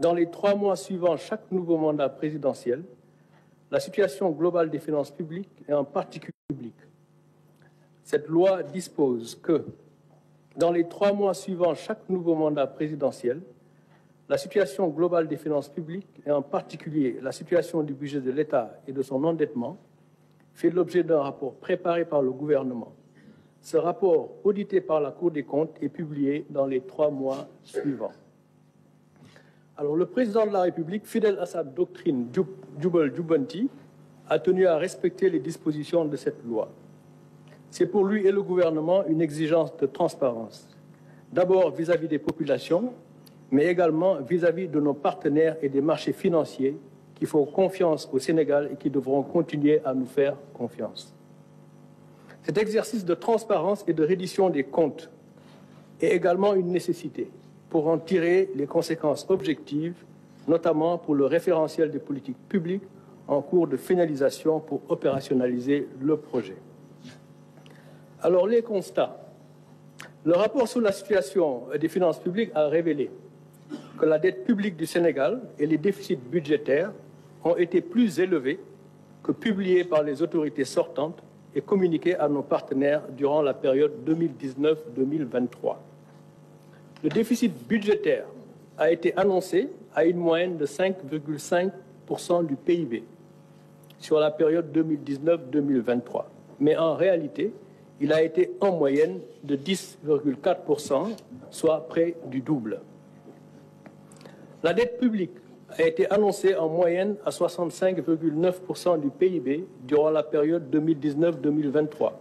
dans les 3 mois suivant chaque nouveau mandat présidentiel, la situation globale des finances publiques et en particulier publiques. Cette loi dispose que, dans les 3 mois suivant chaque nouveau mandat présidentiel, la situation globale des finances publiques et en particulier la situation du budget de l'État et de son endettement fait l'objet d'un rapport préparé par le gouvernement. Ce rapport, audité par la Cour des comptes, est publié dans les 3 mois suivants. Alors, le président de la République, fidèle à sa doctrine Jubal Jubanti, a tenu à respecter les dispositions de cette loi. C'est pour lui et le gouvernement une exigence de transparence, d'abord vis-à-vis des populations, mais également vis-à-vis de nos partenaires et des marchés financiers qui font confiance au Sénégal et qui devront continuer à nous faire confiance. Cet exercice de transparence et de reddition des comptes est également une nécessité pour en tirer les conséquences objectives, notamment pour le référentiel des politiques publiques en cours de finalisation pour opérationnaliser le projet. Alors, les constats. Le rapport sur la situation des finances publiques a révélé que la dette publique du Sénégal et les déficits budgétaires ont été plus élevés que publiés par les autorités sortantes et communiqués à nos partenaires durant la période 2019-2023. Le déficit budgétaire a été annoncé à une moyenne de 5,5% du PIB sur la période 2019-2023. Mais en réalité, il a été en moyenne de 10,4%, soit près du double. La dette publique a été annoncée en moyenne à 65,9% du PIB durant la période 2019-2023.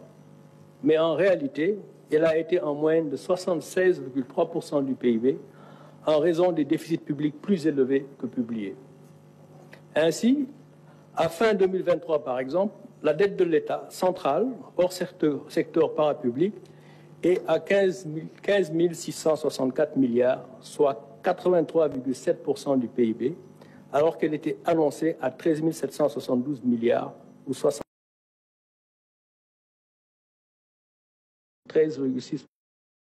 Mais en réalité, elle a été en moyenne de 76,3% du PIB en raison des déficits publics plus élevés que publiés. Ainsi, à fin 2023, par exemple, la dette de l'État central, hors secteur parapublic, est à 15 664 milliards, soit 83,7% du PIB, alors qu'elle était annoncée à 13 772 milliards, ou 73,6%.